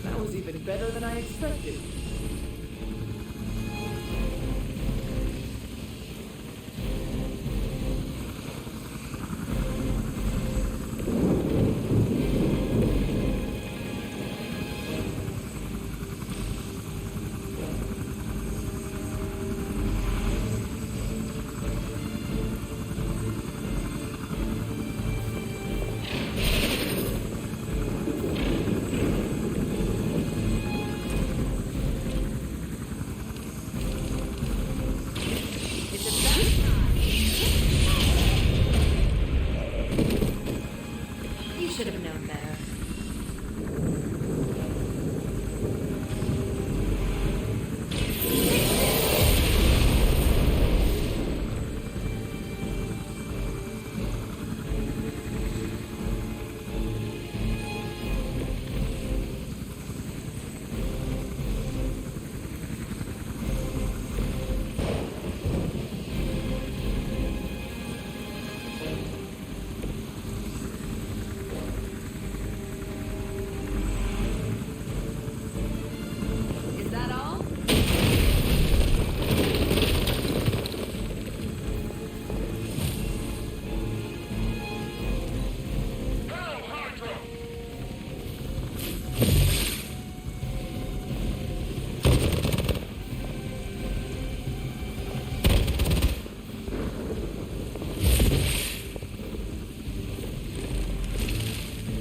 That was even better than I expected. You should have known better. Is that all?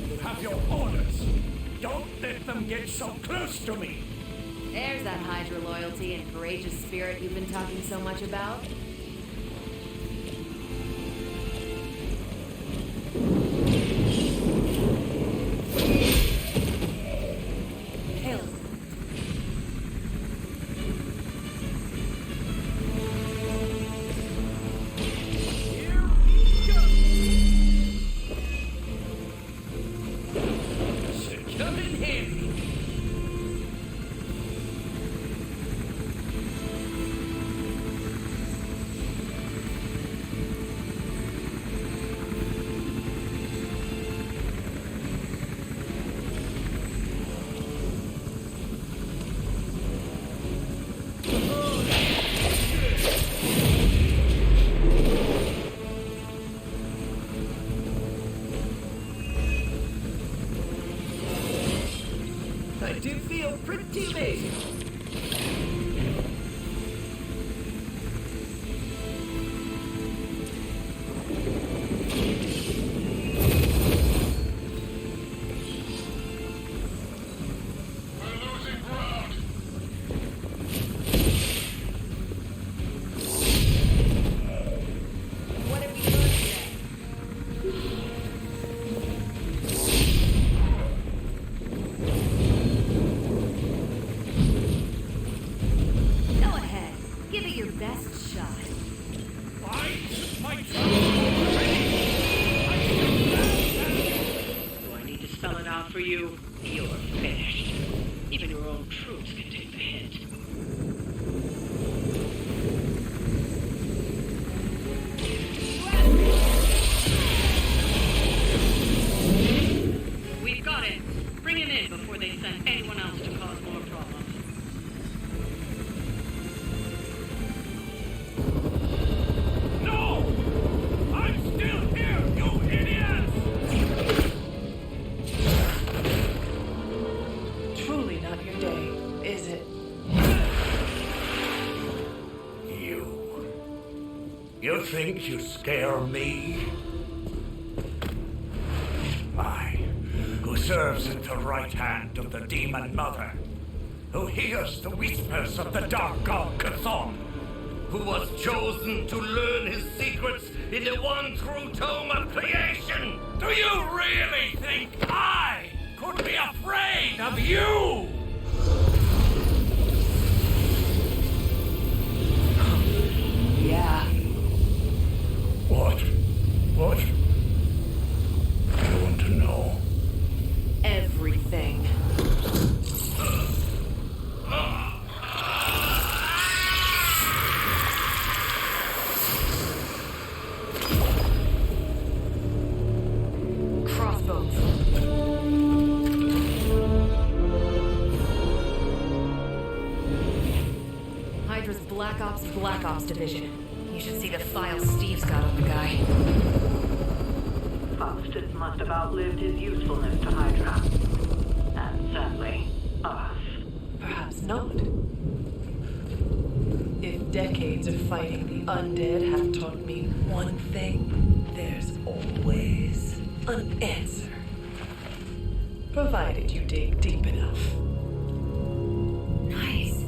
You have your orders. Don't let them get so close to me. There's that Hydra loyalty and courageous spirit you've been talking so much about. Hell. you, you're finished. Even your own troops can take the hit. We've got it. Bring him in before they send anyone else to cause more problems. No! I'm still here, you idiots! Truly not your day, is it? You think you scare me? I, who serves at the right hand of the Demon Mother, who hears the whispers of the Dark God Chthon, who was chosen to learn his secrets in the one true tome of creation. Do you really think I could be afraid of you? Yeah. What? I want to know. Everything. Crossbones. Hydra's Black Ops Division. You should see the files Steve's got on the guy. Faustus must have outlived his usefulness to Hydra. And sadly, us. Perhaps not. If decades of fighting the undead have taught me one thing, there's always an answer. Provided you dig deep enough. Nice.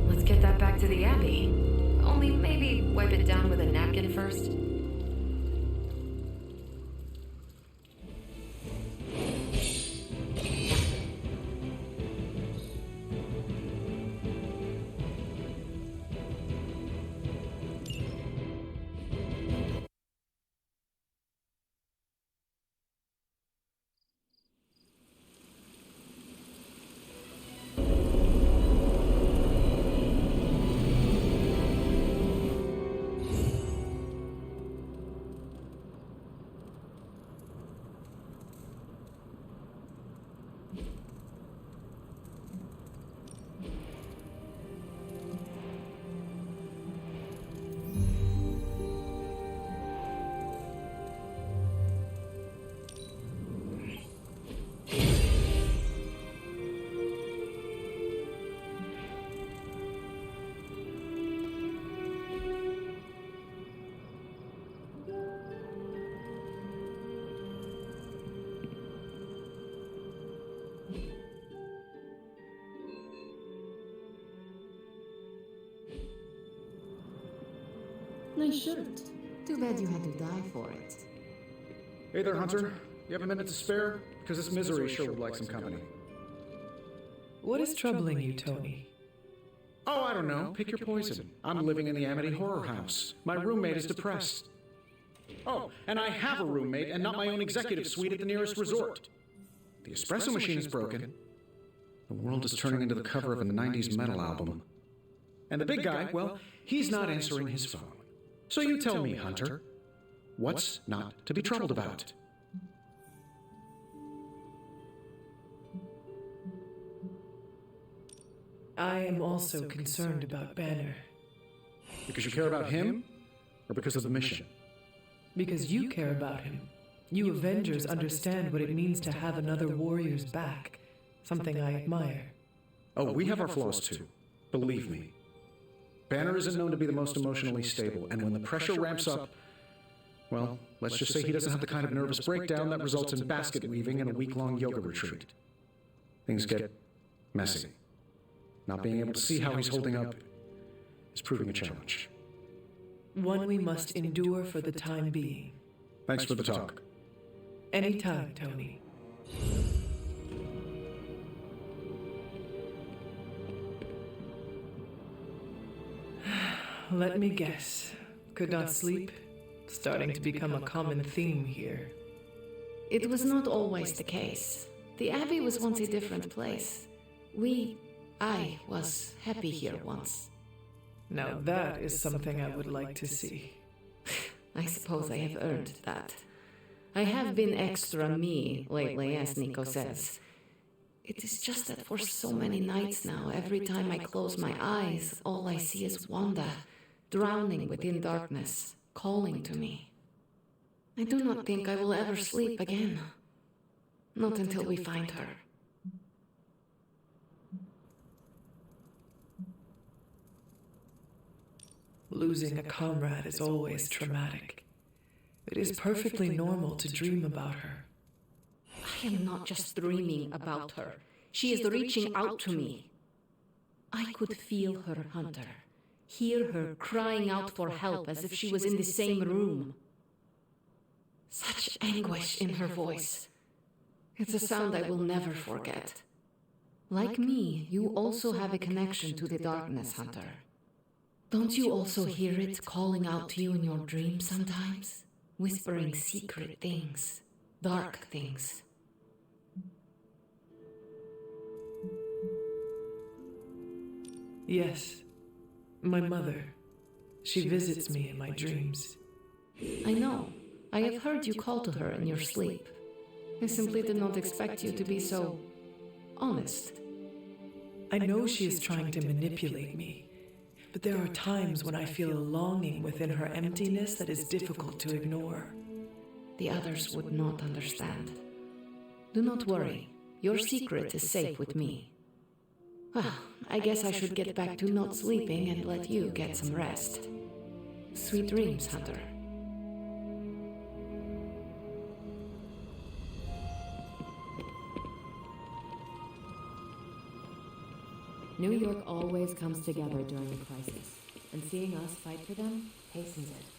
Let's get that back to the Abbey. Only maybe wipe it down with a napkin first. Nice shirt. Too bad you had to die for it. Hey there, Hunter. You have a minute to spare? Because this misery sure would like some company. What is troubling you, Tony? Oh, I don't know. Pick your poison. I'm living in the Amity Horror House. My roommate is depressed. Oh, and I have a roommate and not my own executive suite at the nearest resort. The espresso machine is broken. The world is turning into the cover of a 90s metal album. And the big guy, well, he's not answering his phone. So you tell me, Hunter, what's not to be troubled about? I am also concerned about Banner. Because you care about him, or because of the mission? Because you care about him. You Avengers understand what it means to have another warrior's back. Something I admire. Oh, we have our flaws too. Believe me. Banner isn't known to be the most emotionally stable, and when the pressure ramps up, well, let's just say he doesn't have the kind of nervous breakdown that results in basket weaving and a week-long yoga retreat. Things get messy. Not being able to see how he's holding up is proving a challenge. One we must endure for the time being. Thanks for the talk. Anytime, Tony. Let me guess. Could not sleep? Starting to become a common theme here. It was not always the case. The Abbey was once a different place. I was happy here once. Now that is something I would like to see. I suppose I have earned that. I have been extra me lately, as Nico says. It is just that for so many nights now, every time I close my eyes, all I see is Wanda, drowning within darkness, calling to me. I do not think I will ever sleep again. Not until we find her. Losing a comrade is always traumatic. It is perfectly normal to dream about her. I am not just dreaming about her. She is reaching out to me. I could feel her, Hunter. Hear her crying out for help as if she was in the same room. Such anguish in her voice. It's a sound I will never forget. Like me, you also have a connection to the darkness, Hunter. Don't you also hear it calling out to you in your dreams sometimes? Whispering secret things, dark things. Yes, my mother. She visits me in my dreams. I know. I have heard you call to her in your sleep. I simply did not expect you to be so honest. I know she is trying to manipulate me, but there are times when I feel a longing within her emptiness that is difficult to ignore. The others would not understand. Do not worry. Your secret is safe with me. Well, I guess I should get back to not sleeping and let you get some rest. Sweet dreams, Hunter. New York always comes together during a crisis, and seeing us fight for them hastens it.